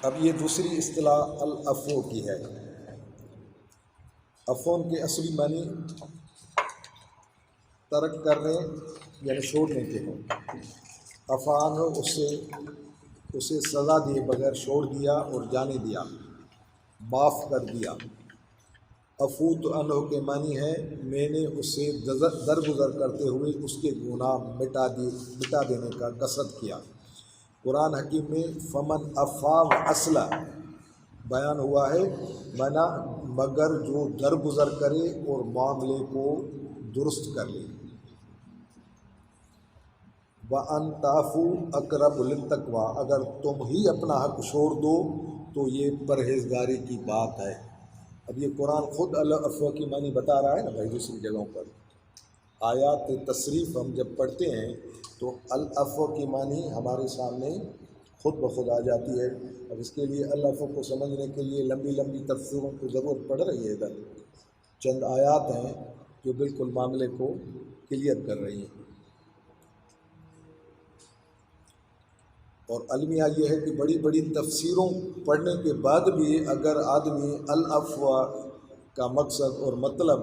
اب یہ دوسری اصطلاح العفو کی ہے۔ عفون کے اصلی معنی ترک کرنے یعنی چھوڑنے کے ہوں۔ عفان اسے سزا دیے بغیر چھوڑ دیا اور جانے دیا، معاف کر دیا۔ عفوت عنہ کے معنی ہے میں نے اسے درگزر کرتے ہوئے اس کے گناہ مٹا دینے کا قصد کیا۔ قرآن حکیم میں فمن عفا و اصلح بیان ہوا ہے، منع مگر جو درگزر کرے اور معاملے کو درست کر لے۔ وَأَن تَعْفُوا أَقْرَبُ لِلتَّقْوَىٰ، اگر تم ہی اپنا حق چھوڑ دو تو یہ پرہیزگاری کی بات ہے۔ اب یہ قرآن خود العفو کی معنی بتا رہا ہے نا بھائی دوسری جگہوں پر۔ آیات تصریف ہم جب پڑھتے ہیں تو العفو کی معنی ہمارے سامنے خود بخود آ جاتی ہے۔ اب اس کے لیے العفو کو سمجھنے کے لیے لمبی لمبی تفسیروں کی ضرورت پڑ رہی ہے۔ ادھر چند آیات ہیں جو بالکل معاملے کو کلیئر کر رہی ہیں۔ اور المیہ یہ ہے کہ بڑی بڑی تفسیروں پڑھنے کے بعد بھی اگر آدمی العفو کا مقصد اور مطلب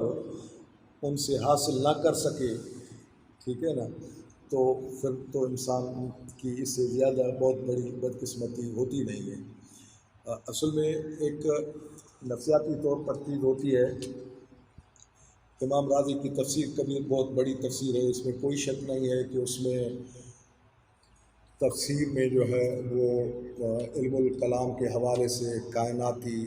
ان سے حاصل نہ کر سکے، ٹھیک ہے نا، تو پھر تو انسان کی اس سے زیادہ بہت بڑی بدقسمتی ہوتی نہیں ہے۔ اصل میں ایک نفسیاتی طور پر چیز ہوتی ہے۔ امام راضی کی تفسیر کبھی بہت بڑی تفسیر ہے، اس میں کوئی شک نہیں ہے کہ اس میں تفسیر میں جو ہے وہ علم الکلام کے حوالے سے کائناتی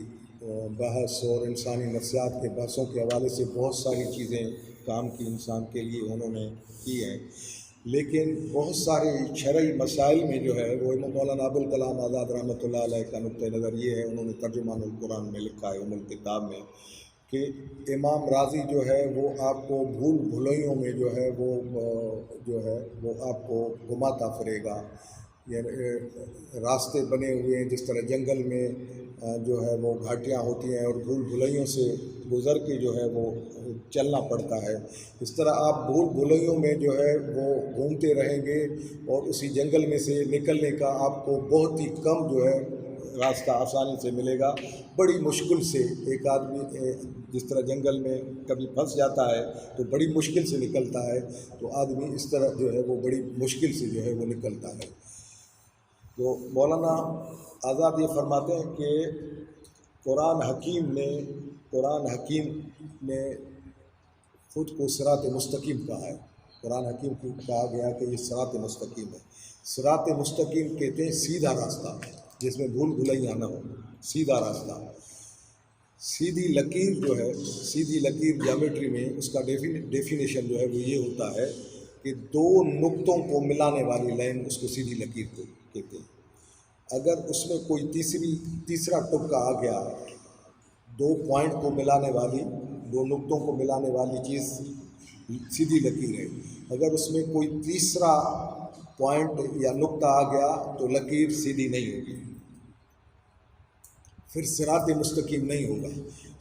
بحث اور انسانی نفسیات کے بحثوں کے حوالے سے بہت ساری چیزیں کام کی انسان کے لیے انہوں نے کی ہیں، لیکن بہت سارے شرعی مسائل میں جو ہے وہ مولانا ابوالکلام آزاد رحمۃ اللہ علیہ کا نقطۂ نظر یہ ہے، انہوں نے ترجمان القرآن میں لکھا ہے الکتاب میں کہ امام راضی جو ہے وہ آپ کو بھول بھلائیوں میں جو ہے وہ آپ کو گھماتا پھرے گا۔ یعنی راستے بنے ہوئے ہیں، جس طرح جنگل میں جو ہے وہ گھاٹیاں ہوتی ہیں اور بھول بھلائیوں سے گزر کے جو ہے وہ چلنا پڑتا ہے، اس طرح آپ بھول بھلائیوں میں جو ہے وہ گھومتے رہیں گے اور اسی جنگل میں سے نکلنے کا آپ کو بہت ہی کم جو ہے راستہ آسانی سے ملے گا۔ بڑی مشکل سے ایک آدمی جس طرح جنگل میں کبھی پھنس جاتا ہے تو بڑی مشکل سے نکلتا ہے، تو آدمی اس طرح جو ہے وہ بڑی مشکل سے جو ہے وہ نکلتا ہے۔ تو مولانا آزاد یہ فرماتے ہیں کہ قرآن حکیم نے خود کو صراط مستقیم کہا ہے۔ قرآن حکیم کو کہا گیا کہ یہ صراط مستقیم ہے۔ صراط مستقیم کہتے ہیں سیدھا راستہ جس میں بھول بھلائیاں نہ ہو، سیدھا راستہ۔ سیدھی لکیر جو ہے، سیدھی لکیر جیومیٹری میں اس کا ڈیفینیشن جو ہے وہ یہ ہوتا ہے کہ دو نقطوں کو ملانے والی لائن اس کو سیدھی لکیر کو کہتے ہیں۔ اگر اس میں کوئی تیسرا ٹکڑا آ گیا، دو پوائنٹ کو ملانے والی، دو نقطوں کو ملانے والی چیز سیدھی لکیر ہے۔ اگر اس میں کوئی تیسرا پوائنٹ یا نقطہ آ گیا تو لکیر سیدھی نہیں ہوگی، پھر صراط مستقیم نہیں ہوگا۔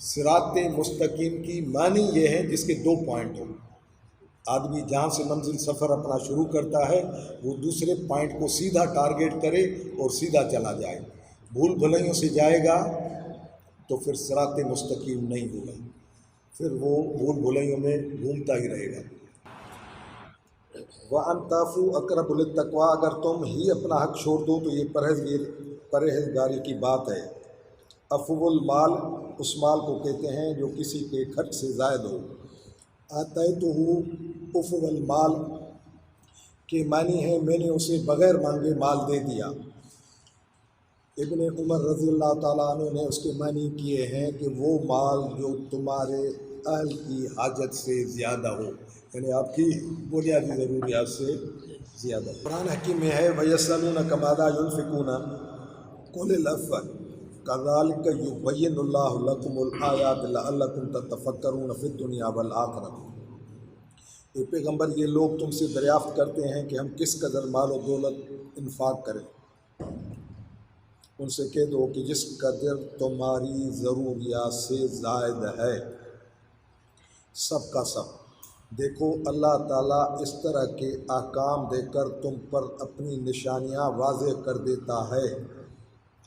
صراط مستقیم کی معنی یہ ہے جس کے دو پوائنٹ ہوں۔ آدمی جہاں سے منزل سفر اپنا شروع کرتا ہے وہ دوسرے پوائنٹ کو سیدھا ٹارگیٹ کرے اور سیدھا چلا جائے۔ بھول بھلائیوں سے جائے گا تو پھر صراط مستقیم نہیں ہوگا، پھر وہ بھول بھلائیوں میں گھومتا ہی رہے گا۔ وَأَن تَعْفُوا أَقْرَبُ لِلتَّقْوَىٰ، اگر تم ہی اپنا حق چھوڑ دو تو یہ پرہیزگاری کی بات ہے۔ عفو المال اس مال کو کہتے ہیں جو کسی کے خرچ سے زائد ہو۔ آتیتہ عفو المال کے معنی ہے میں نے اسے بغیر مانگے مال دے دیا۔ ابن عمر رضی اللہ تعالیٰ عنہ نے اس کے معنی کیے ہیں کہ وہ مال جو تمہارے اہل کی حاجت سے زیادہ ہو، یعنی آپ کی بنیادی ضروریات سے زیادہ ہو۔ قرآن حکیم میں ہے وَيَسْأَلُونَكَ مَاذَا يُنْفِقُونَ قُلِ الْعَفْوَ كَذَلِكَ يُبَيِّنُ اللَّهُ لَكُمُ الْآيَاتِ لَعَلَّكُمْ تَتَفَكَّرُونَ فِي الدُّنْيَا وَالْآخِرَةِ۔ اے پیغمبر یہ لوگ تم سے دریافت کرتے ہیں کہ ہم کس قدر مال و دولت انفاق کریں۔ ان سے کہہ دو کہ جس قدر تمہاری ضروریات سے زائد ہے، سب کا سب۔ دیکھو اللہ تعالیٰ اس طرح کے احکام دے کر تم پر اپنی نشانیاں واضح کر دیتا ہے۔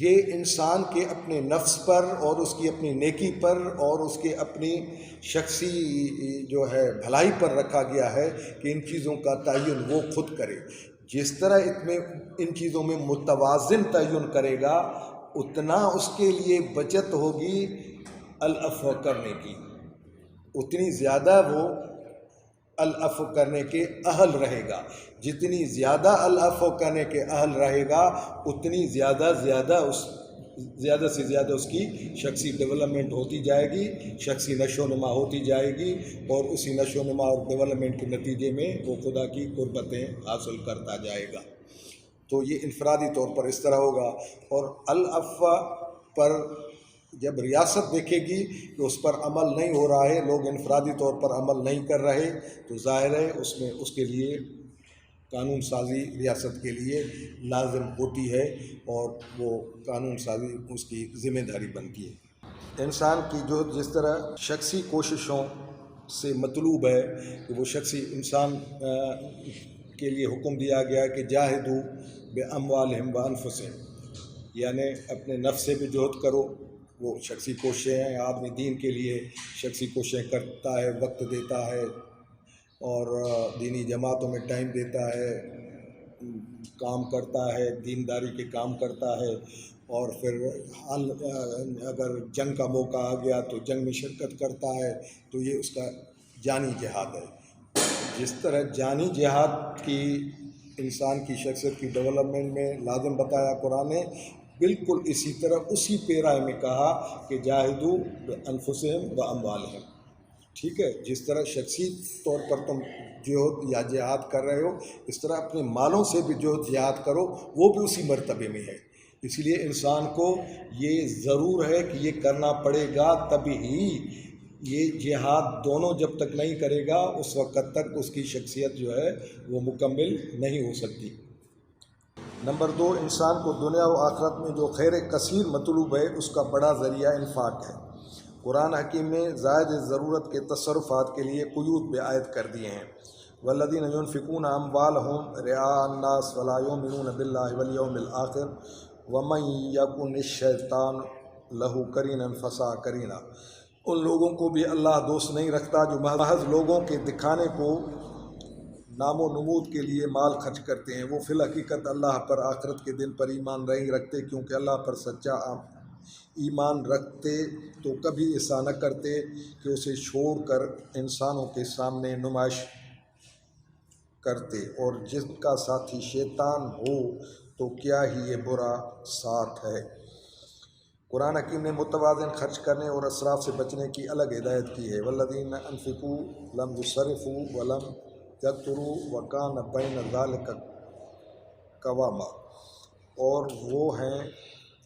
یہ انسان کے اپنے نفس پر اور اس کی اپنی نیکی پر اور اس کے اپنی شخصی جو ہے بھلائی پر رکھا گیا ہے کہ ان چیزوں کا تعین وہ خود کرے. جس طرح ان چیزوں میں متوازن تعین کرے گا اتنا اس کے لیے بچت ہوگی العفو کرنے کی، اتنی زیادہ وہ العفو کرنے کے اہل رہے گا. جتنی زیادہ العفو کرنے کے اہل رہے گا اتنی زیادہ سے زیادہ اس کی شخصی ڈیولپمنٹ ہوتی جائے گی، شخصی نشو و نما ہوتی جائے گی، اور اسی نشو و نما اور ڈیولپمنٹ کے نتیجے میں وہ خدا کی قربتیں حاصل کرتا جائے گا. تو یہ انفرادی طور پر اس طرح ہوگا. اور العفو پر جب ریاست دیکھے گی کہ اس پر عمل نہیں ہو رہا ہے، لوگ انفرادی طور پر عمل نہیں کر رہے، تو ظاہر ہے اس کے لیے قانون سازی ریاست کے لیے لازم ہوتی ہے، اور وہ قانون سازی اس کی ذمہ داری بنتی ہے. انسان کی جو جس طرح شخصی کوششوں سے مطلوب ہے کہ وہ شخصی انسان کے لیے حکم دیا گیا کہ جاہدوا باموالہم وانفسہم، یعنی اپنے نفس سے بھی جہد کرو. وہ شخصی کوششیں ہیں. آدمی دین کے لیے شخصی کوششیں کرتا ہے، وقت دیتا ہے اور دینی جماعتوں میں ٹائم دیتا ہے، کام کرتا ہے، دینداری کے کام کرتا ہے، اور پھر اگر جنگ کا موقع آ گیا تو جنگ میں شرکت کرتا ہے. تو یہ اس کا جانی جہاد ہے. جس طرح جانی جہاد کی انسان کی شخصیت کی ڈیولپمنٹ میں لازم بتایا قرآن نے، بالکل اسی طرح اسی پیرائے میں کہا کہ جاہدوا بانفسہم واموالہم. ٹھیک ہے، جس طرح شخصی طور پر تم جہد یا جہاد کر رہے ہو، اس طرح اپنے مالوں سے بھی جہد جہاد کرو، وہ بھی اسی مرتبے میں ہے. اس لیے انسان کو یہ ضرور ہے کہ یہ کرنا پڑے گا، تبھی یہ جہاد دونوں جب تک نہیں کرے گا اس وقت تک اس کی شخصیت جو ہے وہ مکمل نہیں ہو سکتی. نمبر 2، انسان کو دنیا و آخرت میں جو خیر کثیر مطلوب ہے اس کا بڑا ذریعہ انفاق ہے. قرآن حکیم نے زائد ضرورت کے تصرفات کے لیے قیود بعائد کر دیے ہیں. والذین ينفقون اموالهم رئاء الناس ولا يؤمنون باللہ والیوم الآخر ومن یکن الشیطان لہ قرینا فساء قرینا. ان لوگوں کو بھی اللہ دوست نہیں رکھتا جو محض لوگوں کے دکھانے کو نام و نمود کے لیے مال خرچ کرتے ہیں. وہ فی الحقیقت اللہ پر آخرت کے دن پر ایمان نہیں رکھتے، کیونکہ اللہ پر سچا ایمان رکھتے تو کبھی ایسا نہ کرتے کہ اسے چھوڑ کر انسانوں کے سامنے نمائش کرتے، اور جس کا ساتھی شیطان ہو تو کیا ہی یہ برا ساتھ ہے. قرآن حکیم نے متوازن خرچ کرنے اور اسراف سے بچنے کی الگ ہدایت کی ہے. والذین انفقوا لم یسرفوا ولم یقتروا وکان بین ذلک قواما. اور وہ ہیں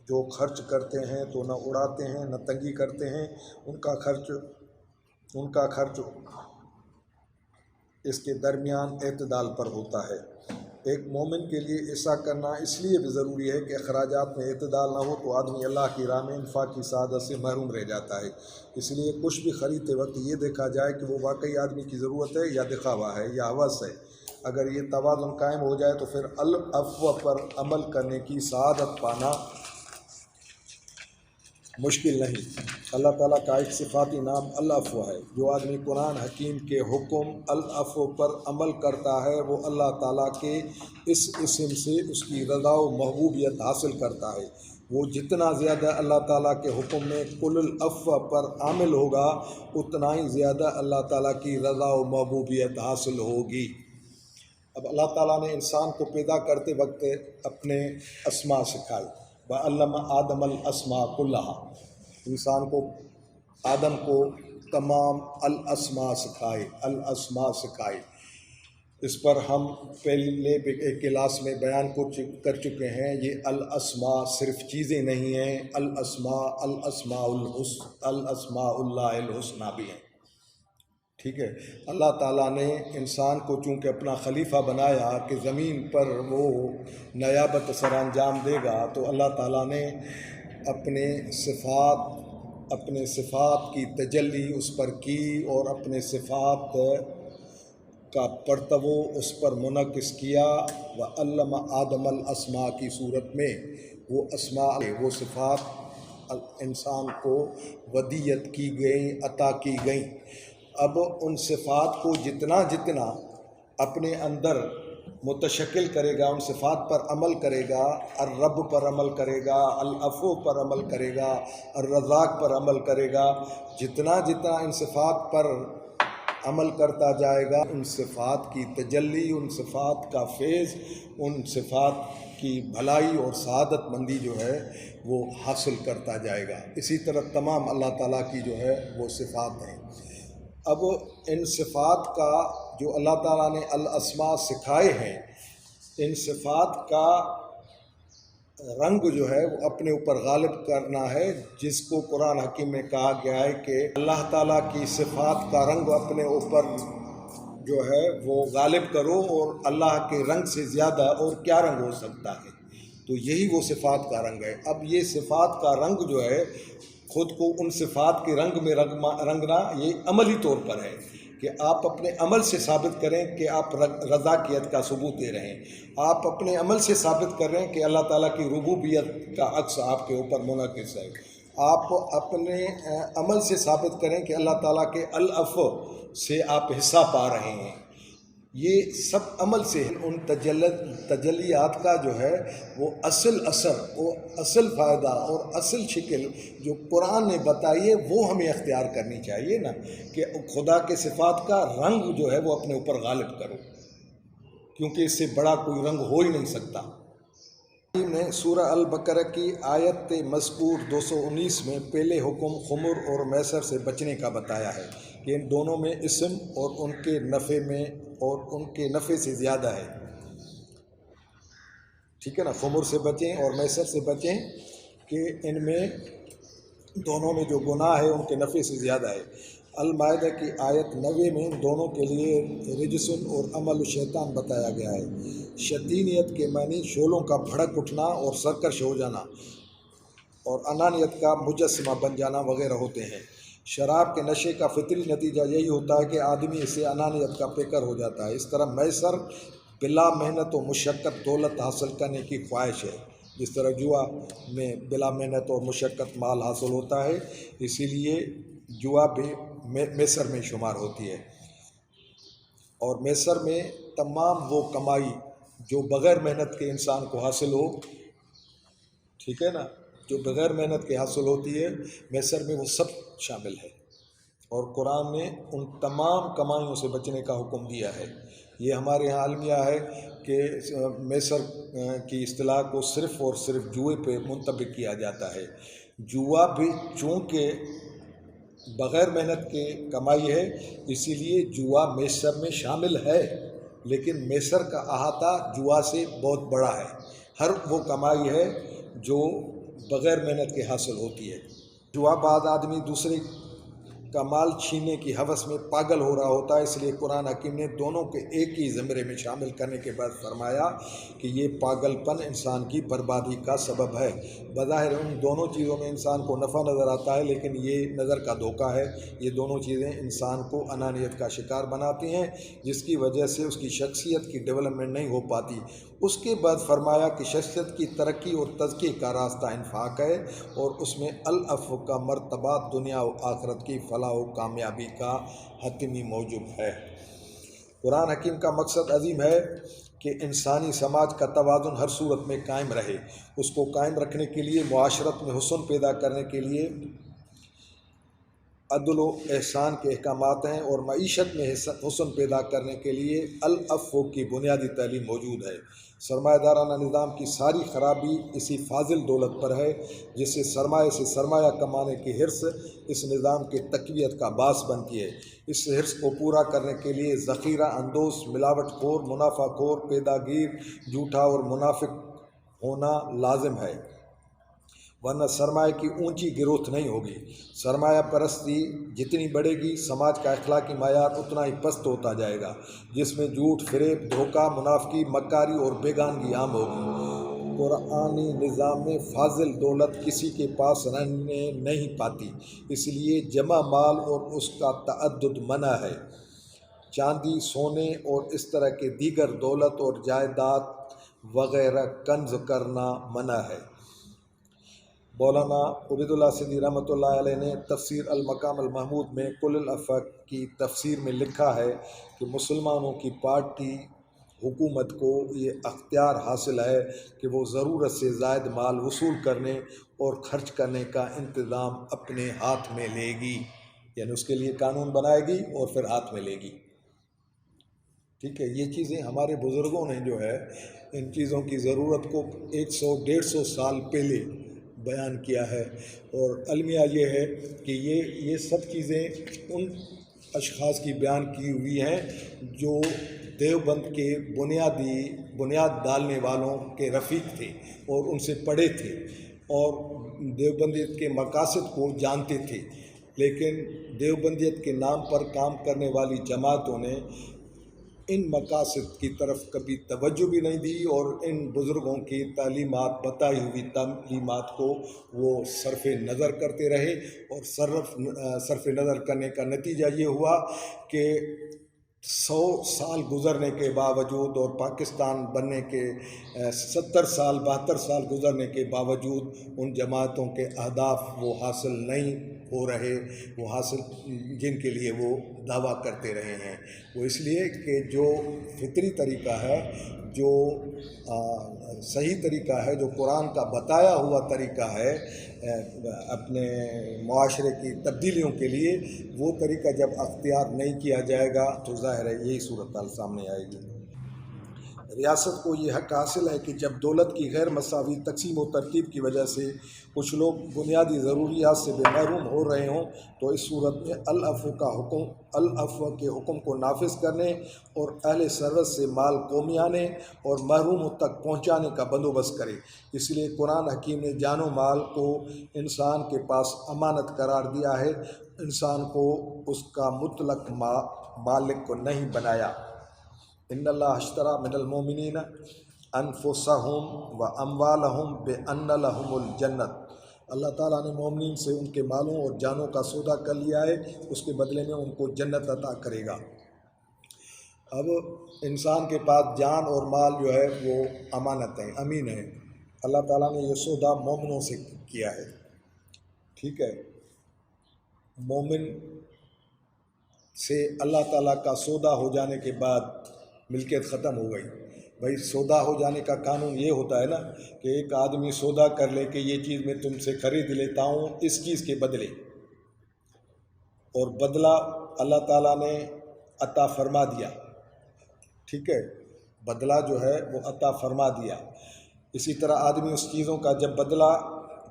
جو خرچ کرتے ہیں تو نہ اڑاتے ہیں نہ تنگی کرتے ہیں، ان کا خرچ اس کے درمیان اعتدال پر ہوتا ہے. ایک مومن کے لیے ایسا کرنا اس لیے بھی ضروری ہے کہ اخراجات میں اعتدال نہ ہو تو آدمی اللہ کی راہ میں انفاق کی سعادت سے محروم رہ جاتا ہے. اس لیے کچھ بھی خریدتے وقت یہ دیکھا جائے کہ وہ واقعی آدمی کی ضرورت ہے یا دکھاوا ہے یا ہوس ہے. اگر یہ توازن قائم ہو جائے تو پھر العفو پر عمل کرنے کی سعادت پانا مشکل نہیں. اللہ تعالیٰ کا ایک صفاتی نام العفو ہے. جو آدمی قرآن حکیم کے حکم العفو پر عمل کرتا ہے وہ اللہ تعالیٰ کے اس اسم سے اس کی رضا و محبوبیت حاصل کرتا ہے. وہ جتنا زیادہ اللہ تعالیٰ کے حکم میں قل العفو پر عامل ہوگا اتنا ہی زیادہ اللہ تعالیٰ کی رضا و محبوبیت حاصل ہوگی. اب اللہ تعالیٰ نے انسان کو پیدا کرتے وقت اپنے اسماء سکھائی. وعلم آدم الاسماء کلها. انسان کو آدم کو تمام الاسماء سکھائے. اس پر ہم پہلے ایک کلاس میں بیان کر چکے ہیں. یہ الاسماء صرف چیزیں نہیں ہیں، الاسماء اللہ الحسنى بھی ہیں. ٹھیک ہے. اللہ تعالیٰ نے انسان کو چونکہ اپنا خلیفہ بنایا کہ زمین پر وہ نیابت سر انجام دے گا، تو اللہ تعالیٰ نے اپنے صفات کی تجلی اس پر کی اور اپنے صفات کا پرتو اس پر منعکس کیا. وعلم آدم الاسماء کی صورت میں وہ اسماء وہ صفات انسان کو ودیت کی گئیں، عطا کی گئیں۔ اب ان صفات کو جتنا جتنا اپنے اندر متشکل کرے گا، ان صفات پر عمل کرے گا، الرب پر عمل کرے گا، العفو پر عمل کرے گا، الرزاق پر عمل کرے گا، جتنا جتنا ان صفات پر عمل کرتا جائے گا، ان صفات کی تجلی، ان صفات کا فیض، ان صفات کی بھلائی اور سعادت مندی جو ہے وہ حاصل کرتا جائے گا۔ اسی طرح تمام اللہ تعالیٰ کی جو ہے وہ صفات ہیں۔ اب ان صفات کا جو اللہ تعالیٰ نے الاسماء سکھائے ہیں، ان صفات کا رنگ جو ہے وہ اپنے اوپر غالب کرنا ہے، جس کو قرآن حکیم میں کہا گیا ہے کہ اللہ تعالیٰ کی صفات کا رنگ اپنے اوپر جو ہے وہ غالب کرو، اور اللہ کے رنگ سے زیادہ اور کیا رنگ ہو سکتا ہے؟ تو یہی وہ صفات کا رنگ ہے۔ اب یہ صفات کا رنگ جو ہے خود کو ان صفات کے رنگ میں رنگنا یہ عملی طور پر ہے کہ آپ اپنے عمل سے ثابت کریں کہ آپ رضاکیت کا ثبوت دے رہے ہیں، آپ اپنے عمل سے ثابت کر رہے ہیں کہ اللہ تعالیٰ کی ربوبیت کا عکس آپ کے اوپر منعکس ہے، آپ اپنے عمل سے ثابت کریں کہ اللہ تعالیٰ کے العفو سے آپ حصہ پا رہے ہیں۔ یہ سب عمل سے ان تجلیات کا جو ہے وہ اصل اثر اور اصل فائدہ اور اصل شکل جو قرآن نے بتائی ہے وہ ہمیں اختیار کرنی چاہیے نا، کہ خدا کے صفات کا رنگ جو ہے وہ اپنے اوپر غالب کرو، کیونکہ اس سے بڑا کوئی رنگ ہو ہی نہیں سکتا۔ نے سورہ البقرہ کی آیت مذکور 219 میں پہلے حکم خمر اور میسر سے بچنے کا بتایا ہے کہ ان دونوں میں اسم اور ان کے نفع سے زیادہ ہے۔ ٹھیک ہے نا، خمر سے بچیں اور میسر سے بچیں کہ ان میں دونوں میں جو گناہ ہے ان کے نفع سے زیادہ ہے۔ المائدہ کی آیت 90 میں ان دونوں کے لیے رجسن اور عمل شیطان بتایا گیا ہے۔ شیطانیت کے معنی شعلوں کا بھڑک اٹھنا اور سرکش ہو جانا، اور انانیت کا مجسمہ بن جانا وغیرہ ہوتے ہیں۔ شراب کے نشے کا فطری نتیجہ یہی ہوتا ہے کہ آدمی اسے انانیت کا پیکر ہو جاتا ہے۔ اس طرح میسر بلا محنت و مشقت دولت حاصل کرنے کی خواہش ہے، جس طرح جوا میں بلا محنت اور مشقت مال حاصل ہوتا ہے، اسی لیے جوا بھی میسر میں شمار ہوتی ہے۔ اور میسر میں تمام وہ کمائی جو بغیر محنت کے انسان کو حاصل ہو، ٹھیک ہے نا، جو بغیر محنت کے حاصل ہوتی ہے، میسر میں وہ سب شامل ہے، اور قرآن نے ان تمام کمائیوں سے بچنے کا حکم دیا ہے۔ یہ ہمارے یہاں عالمیہ ہے کہ میسر کی اصطلاح کو صرف اور صرف جوئے پہ منطبق کیا جاتا ہے۔ جوا بھی چونکہ بغیر محنت کے کمائی ہے، اسی لیے جوا میسر میں شامل ہے، لیکن میسر کا احاطہ جوا سے بہت بڑا ہے۔ ہر وہ کمائی ہے جو بغیر محنت کے حاصل ہوتی ہے۔ جوا بعد آدمی دوسرے کا مال چھیننے کی ہوس میں پاگل ہو رہا ہوتا ہے، اس لیے قرآن حکیم نے دونوں کے ایک ہی زمرے میں شامل کرنے کے بعد فرمایا کہ یہ پاگل پن انسان کی بربادی کا سبب ہے۔ بظاہر ان دونوں چیزوں میں انسان کو نفع نظر آتا ہے، لیکن یہ نظر کا دھوکہ ہے۔ یہ دونوں چیزیں انسان کو انانیت کا شکار بناتی ہیں، جس کی وجہ سے اس کی شخصیت کی ڈیولپمنٹ نہیں ہو پاتی۔ اس کے بعد فرمایا کہ شخصیت کی ترقی اور تزکیے کا راستہ انفاق ہے، اور اس میں العفو کا مرتبہ دنیا و آخرت کی فلاح و کامیابی کا حتمی موجب ہے۔ قرآن حکیم کا مقصد عظیم ہے کہ انسانی سماج کا توازن ہر صورت میں قائم رہے۔ اس کو قائم رکھنے کے لیے معاشرت میں حسن پیدا کرنے کے لیے عدل و احسان کے احکامات ہیں، اور معیشت میں حسن پیدا کرنے کے لیے العفو کی بنیادی تعلیم موجود ہے۔ سرمایہ دارانہ نظام کی ساری خرابی اسی فاضل دولت پر ہے، جس سے سرمایہ سے سرمایہ کمانے کی حرص اس نظام کی تقویت کا باعث بنتی ہے۔ اس حرص کو پورا کرنے کے لیے ذخیرہ اندوز، ملاوٹ خور، منافع خور، پیدا گیر، جھوٹا اور منافق ہونا لازم ہے، ورنہ سرمایہ کی اونچی گروتھ نہیں ہوگی۔ سرمایہ پرستی جتنی بڑھے گی، سماج کا اخلاقی معیار اتنا ہی پست ہوتا جائے گا، جس میں جھوٹ، فریب، دھوکہ، منافقی، مکاری اور بیگانگی عام ہوگی۔ قرآنی نظام میں فاضل دولت کسی کے پاس رہنے نہیں پاتی، اس لیے جمع مال اور اس کا تعدد منع ہے۔ چاندی، سونے اور اس طرح کے دیگر دولت اور جائیداد وغیرہ کنز کرنا منع ہے۔ مولانا عبید اللہ سندھی رحمۃ اللہ علیہ نے تفسیر المقام المحمود میں کل الافاق کی تفسیر میں لکھا ہے کہ مسلمانوں کی پارٹی حکومت کو یہ اختیار حاصل ہے کہ وہ ضرورت سے زائد مال وصول کرنے اور خرچ کرنے کا انتظام اپنے ہاتھ میں لے گی، یعنی اس کے لیے قانون بنائے گی اور پھر ہاتھ میں لے گی۔ ٹھیک ہے، یہ چیزیں ہمارے بزرگوں نے جو ہے ان چیزوں کی ضرورت کو 100-150 سال پہلے بیان کیا ہے، اور المیہ یہ ہے کہ یہ سب چیزیں ان اشخاص کی بیان کی ہوئی ہیں جو دیوبند کے بنیاد ڈالنے والوں کے رفیق تھے اور ان سے پڑھے تھے اور دیوبندیت کے مقاصد کو جانتے تھے، لیکن دیوبندیت کے نام پر کام کرنے والی جماعتوں نے ان مقاصد کی طرف کبھی توجہ بھی نہیں دی اور ان بزرگوں کی تعلیمات، بتائی ہوئی تعلیمات کو وہ صرف نظر کرتے رہے، اور صرف نظر کرنے کا نتیجہ یہ ہوا کہ 100 سال گزرنے کے باوجود اور پاکستان بننے کے 70 سال 72 سال گزرنے کے باوجود ان جماعتوں کے اہداف وہ حاصل نہیں ہو رہے، وہ حاصل جن کے لیے وہ دعویٰ کرتے رہے ہیں۔ وہ اس لیے کہ جو فطری طریقہ ہے، جو صحیح طریقہ ہے، جو قرآن کا بتایا ہوا طریقہ ہے اپنے معاشرے کی تبدیلیوں کے لیے، وہ طریقہ جب اختیار نہیں کیا جائے گا تو ظاہر ہے یہی صورتحال سامنے آئے گی۔ ریاست کو یہ حق حاصل ہے کہ جب دولت کی غیر مساوی تقسیم و ترتیب کی وجہ سے کچھ لوگ بنیادی ضروریات سے بے محروم ہو رہے ہوں تو اس صورت میں العفو کے حکم کو نافذ کرنے اور اہل ثروت سے مال قومیانے اور محروموں تک پہنچانے کا بندوبست کرے۔ اس لیے قرآن حکیم نے جان و مال کو انسان کے پاس امانت قرار دیا ہے، انسان کو اس کا مطلق مالک کو نہیں بنایا۔ ان اللہ اشتری من المؤمنین انفسہم و اموالہم بان لہم الجنت، اللہ تعالیٰ نے مومنین سے ان کے مالوں اور جانوں کا سودا کر لیا ہے، اس کے بدلے میں ان کو جنت عطا کرے گا۔ اب انسان کے پاس جان اور مال جو ہے وہ امانت ہے، امین ہے، اللہ تعالیٰ نے یہ سودا مومنوں سے کیا ہے۔ ٹھیک ہے، مومن سے اللہ تعالیٰ کا سودا ہو جانے کے بعد ملکیت ختم ہو گئی۔ بھائی سودا ہو جانے کا قانون یہ ہوتا ہے نا کہ ایک آدمی سودا کر لے کہ یہ چیز میں تم سے خرید لیتا ہوں اس چیز کے بدلے، اور بدلہ اللہ تعالیٰ نے عطا فرما دیا۔ ٹھیک ہے، بدلہ جو ہے وہ عطا فرما دیا۔ اسی طرح آدمی اس چیزوں کا جب بدلہ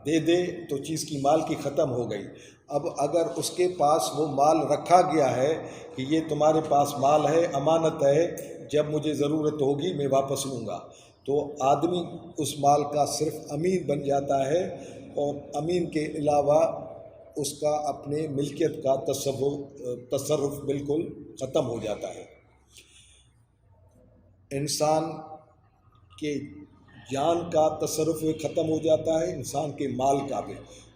دے دے تو چیز کی مال کی ختم ہو گئی۔ اب اگر اس کے پاس وہ مال رکھا گیا ہے کہ یہ تمہارے پاس مال ہے، امانت ہے، جب مجھے ضرورت ہوگی میں واپس لوں گا، تو آدمی اس مال کا صرف امین بن جاتا ہے، اور امین کے علاوہ اس کا اپنے ملکیت کا تصرف بالکل ختم ہو جاتا ہے۔ انسان کے جان کا تصرف ختم ہو جاتا ہے، انسان کے مال کا بھی،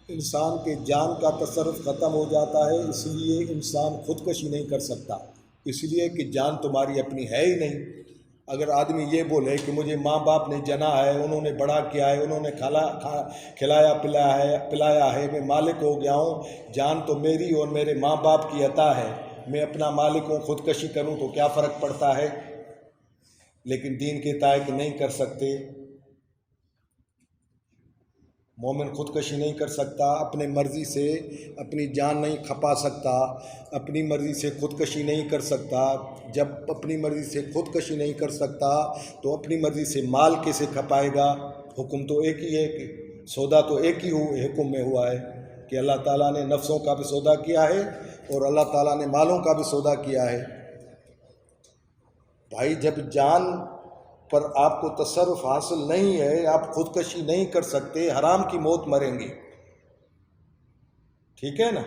انسان کے جان کا تصرف ختم ہو جاتا ہے، اس لیے انسان خودکشی نہیں کر سکتا، اس لیے کہ جان تمہاری اپنی ہے ہی نہیں۔ اگر آدمی یہ بولے کہ مجھے ماں باپ نے جنا ہے، انہوں نے بڑا کیا ہے، انہوں نے کھلایا پلایا ہے، میں مالک ہو گیا ہوں، جان تو میری اور میرے ماں باپ کی عطا ہے، میں اپنا مالک ہوں، خودکشی کروں تو کیا فرق پڑتا ہے؟ لیکن دین کے تحت نہیں کر سکتے۔ مومن خودکشی نہیں کر سکتا، اپنے مرضی سے اپنی جان نہیں کھپا سکتا، اپنی مرضی سے خودکشی نہیں کر سکتا۔ جب اپنی مرضی سے خودکشی نہیں کر سکتا تو اپنی مرضی سے مال کیسے کھپائے گا؟ حکم تو ایک ہی ہے، کہ سودا تو ایک ہی حکم میں ہوا ہے کہ اللہ تعالیٰ نے نفسوں کا بھی سودا کیا ہے اور اللہ تعالیٰ نے مالوں کا بھی سودا کیا ہے۔ بھائی جب جان پر آپ کو تصرف حاصل نہیں ہے، آپ خودکشی نہیں کر سکتے، حرام کی موت مریں گے، ٹھیک ہے نا،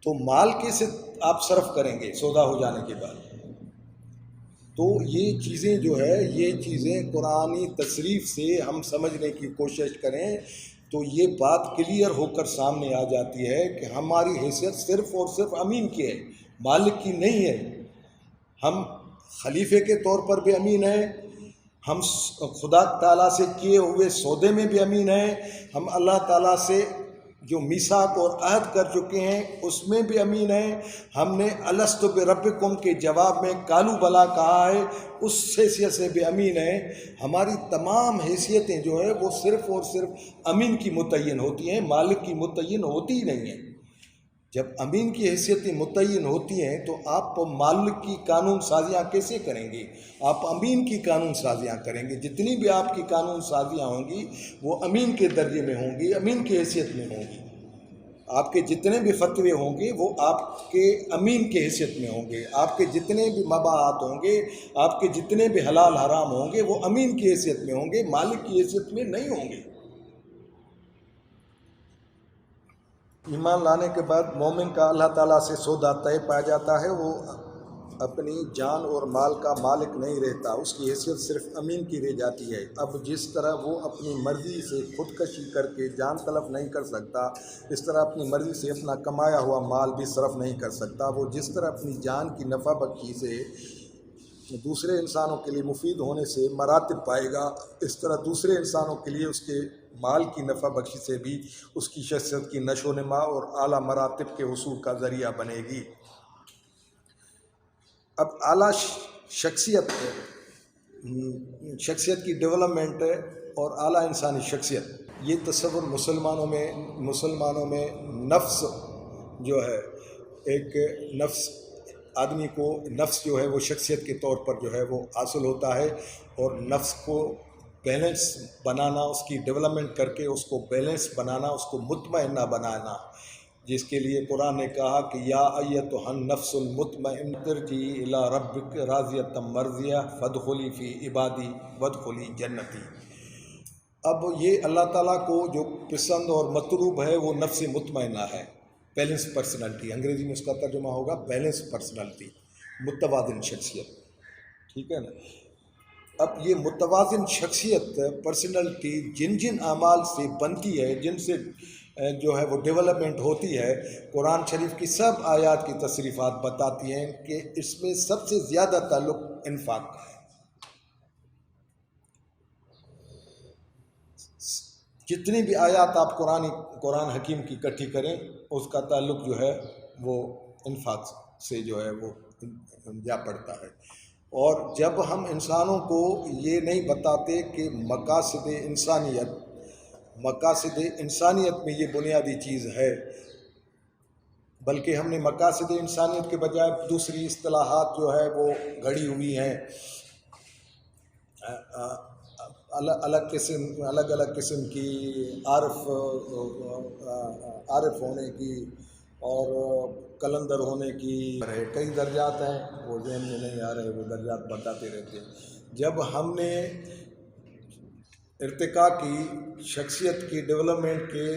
تو مال کیسے آپ صرف کریں گے سودا ہو جانے کے بعد؟ تو یہ چیزیں جو ہے، یہ چیزیں قرآنی تصریف سے ہم سمجھنے کی کوشش کریں تو یہ بات کلیئر ہو کر سامنے آ جاتی ہے کہ ہماری حیثیت صرف اور صرف امین کی ہے، مالک کی نہیں ہے۔ ہم خلیفے کے طور پر بھی امین ہیں، ہم خدا تعالیٰ سے کیے ہوئے سودے میں بھی امین ہیں، ہم اللہ تعالیٰ سے جو میثاق اور عہد کر چکے ہیں اس میں بھی امین ہیں، ہم نے الست بربکم کے جواب میں کالو بلا کہا ہے اس حیثیت سے بھی امین ہیں۔ ہماری تمام حیثیتیں جو ہے وہ صرف اور صرف امین کی متعین ہوتی ہیں، مالک کی متعین ہوتی ہی نہیں ہیں۔ جب امین کی حیثیتیں متعین ہوتی ہیں تو آپ مالک کی قانون سازیاں کیسے کریں گے؟ آپ امین کی قانون سازیاں کریں گے۔ جتنی بھی آپ کی قانون سازیاں ہوں گی وہ امین کے درجے میں ہوں گی، امین کی حیثیت میں ہوں گی۔ آپ کے جتنے بھی فتوے ہوں گے وہ آپ کے امین کی حیثیت میں ہوں گے، آپ کے جتنے بھی مباحات ہوں گے، آپ کے جتنے بھی حلال حرام ہوں گے وہ امین کی حیثیت میں ہوں گے، مالک کی حیثیت میں نہیں ہوں گے۔ ایمان لانے کے بعد مومن کا اللہ تعالیٰ سے سودا طے پایا جاتا ہے، وہ اپنی جان اور مال کا مالک نہیں رہتا، اس کی حیثیت صرف امین کی رہ جاتی ہے۔ اب جس طرح وہ اپنی مرضی سے خودکشی کر کے جان تلف نہیں کر سکتا، اس طرح اپنی مرضی سے اپنا کمایا ہوا مال بھی صرف نہیں کر سکتا۔ وہ جس طرح اپنی جان کی نفع بخشی سے دوسرے انسانوں کے لیے مفید ہونے سے مراتب پائے گا، اس طرح دوسرے انسانوں کے لیے اس کے مال کی نفع بخشی سے بھی اس کی شخصیت کی نشو و نما اور اعلیٰ مراتب کے حصول کا ذریعہ بنے گی۔ اب اعلیٰ شخصیت کی ڈیولپمنٹ اور اعلیٰ انسانی شخصیت، یہ تصور مسلمانوں میں نفس جو ہے، ایک نفس آدمی کو نفس جو ہے وہ شخصیت کے طور پر جو ہے وہ حاصل ہوتا ہے، اور نفس کو بیلنس بنانا، اس کی ڈیولپمنٹ کر کے اس کو بیلنس بنانا، اس کو مطمئنہ بنانا، جس کے لیے قرآن نے کہا کہ یا ایتھا النفس المطمئنہ ارجعی الی ربک راضیۃ مرضیہ فادخلی فی عبادی وادخلی جنتی۔ اب یہ اللہ تعالیٰ کو جو پسند اور مطلوب ہے وہ نفس مطمئنہ ہے، بیلنس پرسنالٹی، انگریزی میں اس کا ترجمہ ہوگا بیلنس پرسنالٹی، متوازن شخصیت، ٹھیک ہے نا۔ اب یہ متوازن شخصیت پرسنالٹی جن جن اعمال سے بنتی ہے، جن سے جو ہے وہ ڈیولپمنٹ ہوتی ہے، قرآن شریف کی سب آیات کی تصریفات بتاتی ہیں کہ اس میں سب سے زیادہ تعلق انفاق کا ہے۔ جتنی بھی آیات آپ قرآن حکیم کی اکٹھی کریں اس کا تعلق جو ہے وہ انفاق سے جو ہے وہ جا پڑتا ہے۔ اور جب ہم انسانوں کو یہ نہیں بتاتے کہ مقاصد انسانیت میں یہ بنیادی چیز ہے، بلکہ ہم نے مقاصد انسانیت کے بجائے دوسری اصطلاحات جو ہے وہ گھڑی ہوئی ہیں، الگ الگ قسم کی عارف ہونے کی اور کلندر ہونے کی ہے، کئی درجات ہیں، وہ ذہن میں نہیں آ رہے، وہ درجات بتاتے رہتے ہیں۔ جب ہم نے ارتقاء کی، شخصیت کی ڈیولپمنٹ کے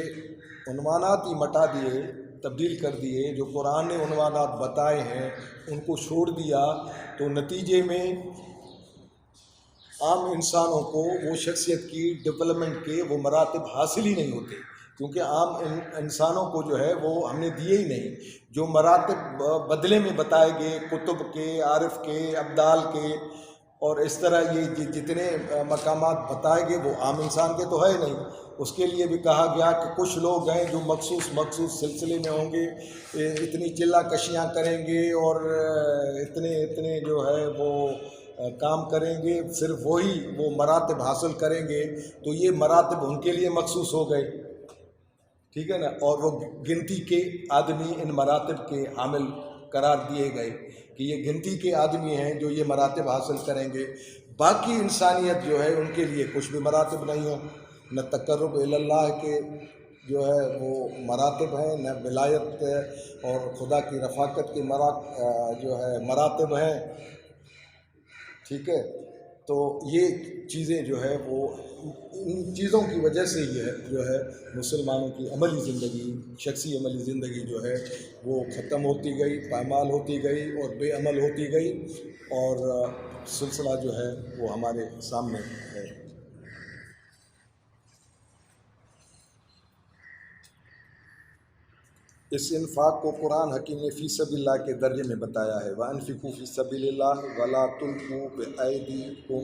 عنوانات ہی مٹا دیے، تبدیل کر دیے، جو قرآن نے عنوانات بتائے ہیں ان کو چھوڑ دیا، تو نتیجے میں عام انسانوں کو وہ شخصیت کی ڈیولپمنٹ کے وہ مراتب حاصل ہی نہیں ہوتے، کیونکہ عام انسانوں کو جو ہے وہ ہم نے دیے ہی نہیں۔ جو مراتب بدلے میں بتائے گئے کتب کے، عارف کے، ابدال کے، اور اس طرح یہ جتنے مقامات بتائے گئے وہ عام انسان کے تو ہے نہیں۔ اس کے لیے بھی کہا گیا کہ کچھ لوگ ہیں جو مخصوص سلسلے میں ہوں گے، اتنی چلہ کشیاں کریں گے اور اتنے جو ہے وہ کام کریں گے، صرف وہی وہ مراتب حاصل کریں گے، تو یہ مراتب ان کے لیے مخصوص ہو گئے، ٹھیک ہے نا، اور وہ گنتی کے آدمی ان مراتب کے حامل قرار دیے گئے کہ یہ گنتی کے آدمی ہیں جو یہ مراتب حاصل کریں گے۔ باقی انسانیت جو ہے ان کے لیے کچھ بھی مراتب نہیں ہو، نہ تقرب الی اللہ کے جو ہے وہ مراتب ہیں، نہ ولایت اور خدا کی رفاقت کے جو ہے مراتب ہیں، ٹھیک ہے۔ تو یہ چیزیں جو ہے وہ ان چیزوں کی وجہ سے جو ہے مسلمانوں کی عملی زندگی، شخصی عملی زندگی جو ہے وہ ختم ہوتی گئی، پامال ہوتی گئی اور بے عمل ہوتی گئی، اور سلسلہ جو ہے وہ ہمارے سامنے ہے۔ اس انفاق کو قرآن حکیم نے فی سبیل اللہ کے درجے میں بتایا ہے، وَأَنفِقُوا فِي سَبِيلِ اللَّهِ وَلَا تُلْقُوا بِأَيْدِيكُمْ